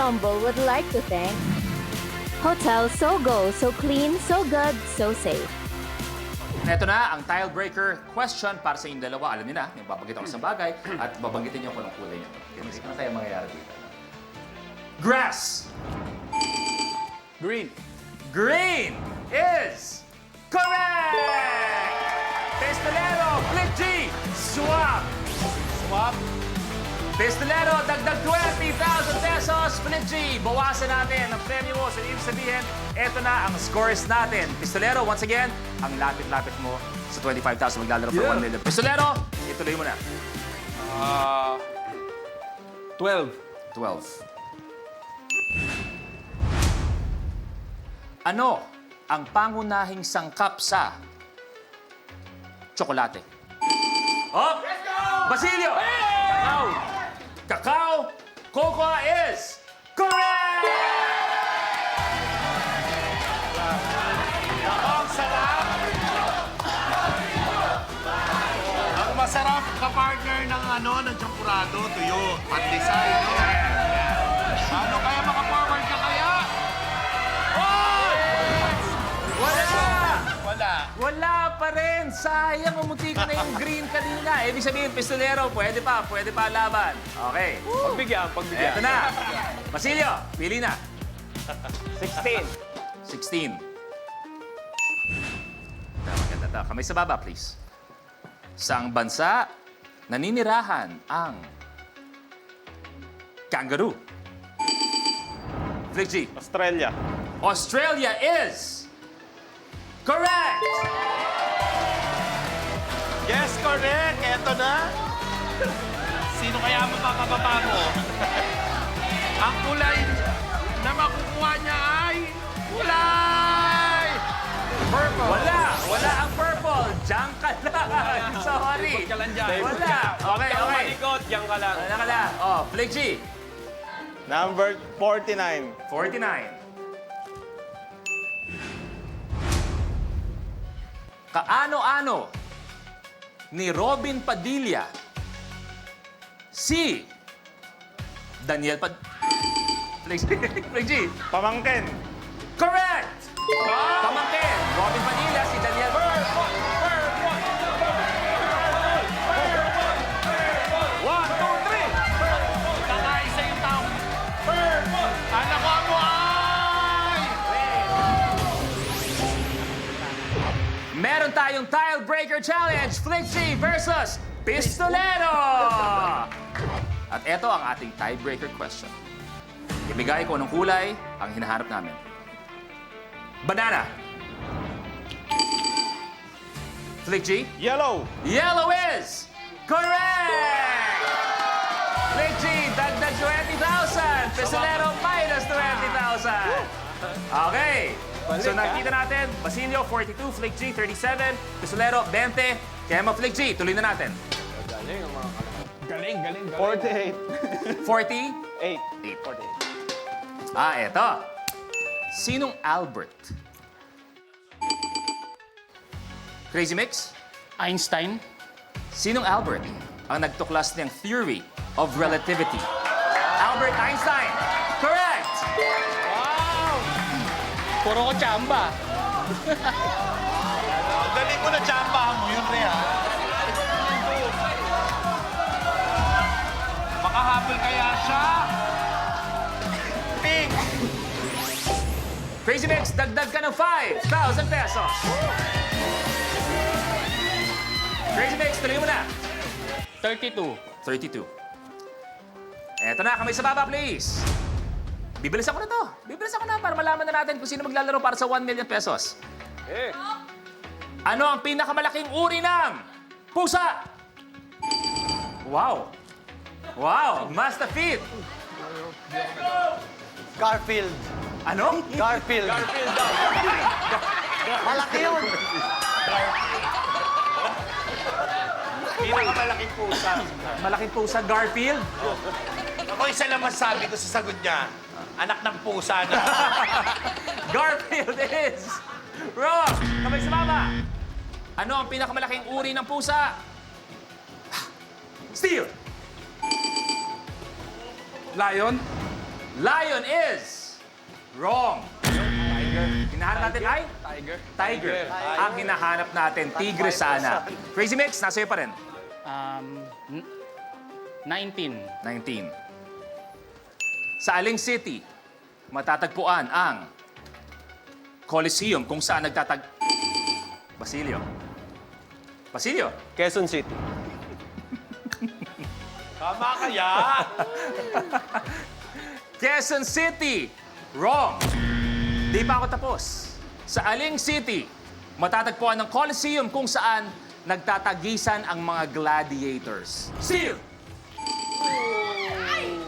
Ensemble would like to thank Hotel Sogo, so clean, so good, so safe. Ito na ang tile breaker question para sa inyong dalawa. Alam niyo na, yung babanggit ako sa bagay at babanggitin niyo kung anong kulay niyo. Ano kaya mangyayari dito? Grass! Green. Green is correct! Pistolero, Flip G, swap! Swap. Pistolero, dagdag 20,000 pesos. Flip G, bawasan natin ang premyo mo. So, ibig sabihin, eto na ang scores natin. Pistolero, once again, ang lapit-lapit mo sa 25,000. Maglalaro for 1 million. Pistolero, ituloy mo na. 12. 12. Ano ang pangunahing sangkap sa tsokolate? Oh! Let's go! Basilio! Cacao! Cacao! Cocoa is correct! Ang sarap. Ang masarap ka-partner ng champurado, tuyo, pandesal, no? Ano kaya maka-forward ka kaya? Wala pa rin! Sayang, umuti ka na yung green kanina. Ibig sabihin, pistolero, pwede pa laban. Okay. Pagbigyan. Eto na. Basilio, pili na. 16. 16. Maganda to. Kamay sa baba, please. Saang bansa naninirahan ang kangaroo? Flick G. Australia. Australia is correct! Yes, correct. Eto na. Sino kaya makakababa mo? Ang kulay na makukuha niya ay kulay! Purple. Wala ang purple. Diyan ka lang. Sorry. Ikot ka lang dyan. Wala. Okay. Malikot, diyan ka lang. Wala ka lang. Oh, Flick G. Number 49. 49. Kaano-ano ni Robin Padilla si Daniel Flick G. Pamangkin. Correct! Pamangkin. Robin Padilla si Daniel One, two, three. Kakaisa yung tao. Purple. Anak ko ako ay! Meron tayong Tile Breaker Challenge, Flick G versus Pistolero! At eto ang ating tiebreaker question. Ibigay ko anong kulay ang hinahanap namin. Banana. Flick G. Yellow. Yellow is correct! Flick G, dagdag 20,000. Pistolero, minus 20,000. Okay. So nakita natin, Basilio, 42, Flick G, 37, Pistolero, 20. Kaya Flick G, tuloy na natin. Galing. 48. 40. 8. Eto. Sinong Albert? Crazy Mix? Einstein. Sinong Albert ang nagtuklas ng theory of relativity? Albert Einstein. Correct! Puro ko tsamba. Ang galing mo na tsambahan mo yun, Rhea. Makahabol kaya siya? Pink! Crazy Mix, dagdag ka ng 5,000 pesos. Crazy Mix, tuloy mo na. 32. 32. Eto na, kamay sa baba, please. Bibilis ako na to. Bibilis ako na para malaman na natin kung sino maglalaro para sa 1 million pesos. Ano ang pinakamalaking uri ng pusa? Wow. Mastafit. Garfield. Ano? Garfield. Malaki yun. Pinakamalaking pusa. Malaking pusa, Garfield. Ako isa lang masabi ko sa sagot niya. Anak ng pusa na. Garfield is wrong. Kamay sa baba. Ano ang pinakamalaking uri ng pusa? Steel. Lion? Lion is wrong. Hinahanap natin ay? Tiger. Ang hinahanap natin, tigre sana. Crazy Mix, nasa iyo pa rin. 19. 19. Sa aling city, matatagpuan ang Coliseum kung saan Basilio. Basilio. Quezon City. Tama kaya? Quezon City. Wrong. Di pa ako tapos. Sa aling city, matatagpuan ng Coliseum kung saan nagtatagisan ang mga gladiators. Seal.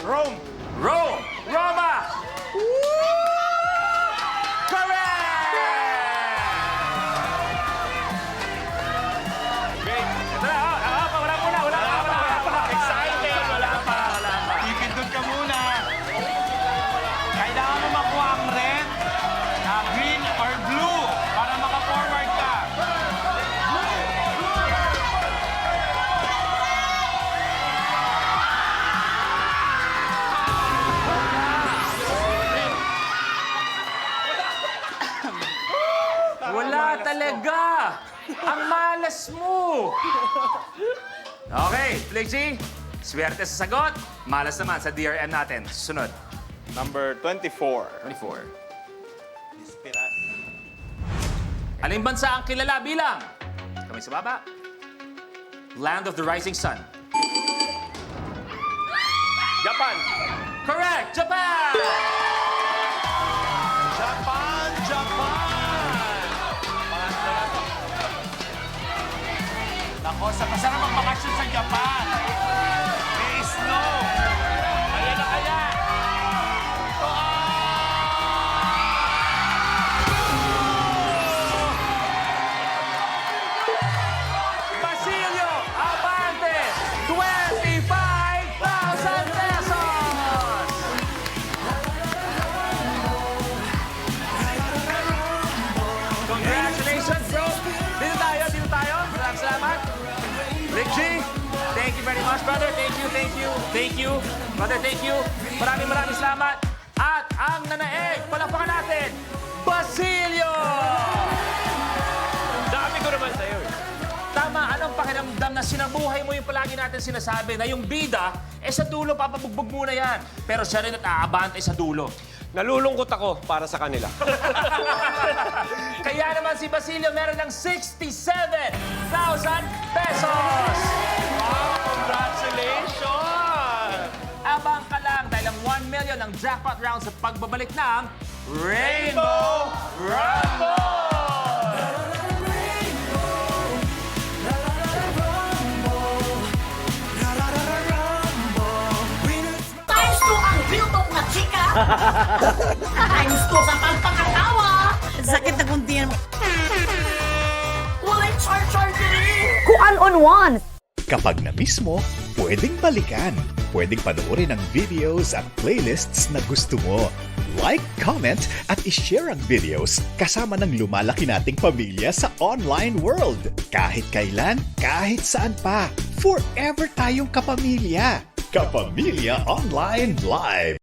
Rome. Rome. Roma. Correct! Ito na, wala pa. Excited! Wala pa. Ipindot ka muna. Kailangan mo makuha ang red, green, or blue para maka-forward ka. Wala talaga! Ang malas mo! Okay, Fligsy, swerte sa sagot. Malas naman sa DRM natin. Sunod. Number 24. 24. Aling bansa ang kilala bilang? Kamay sa baba. Land of the Rising Sun. Japan. Correct! Japan! Japan! Nako, sa masarap ang bakasyon sa Japan. May snow. Kaya na kaya. Basilio Abante! 25,000 pesos! Congratulations, bro! Dito tayo. Salamat. Rick G, thank you very much, brother. Thank you. Brother, thank you. Maraming salamat. At ang nanaeg, palakpakan natin, Basilio! Dami ko naman sa'yo eh. Tama, anong pakiramdam na sinabuhay mo yung palagi natin sinasabi na yung bida, sa dulo, papabugbog muna yan. Pero siya rin at aabante sa dulo. Nalulungkot ako para sa kanila. Kaya naman si Basilio meron ng 67,000 pesos! Wow, congratulations! Abang ka lang dahil ang 1 million ang jackpot round sa pagbabalik ng Rainbow Rumble! Times 2 ang biltok na chika! Times 2 sa pagpakatawa! Sakit na kunti yan. Walay char-char din! Kuan on ones. Kapag na-miss mo, pwedeng balikan. Pwedeng panoorin ang videos at playlists na gusto mo. Like, comment, at ishare ang videos kasama ng lumalaki nating pamilya sa online world. Kahit kailan, kahit saan pa. Forever tayong kapamilya. Kapamilya Online Live.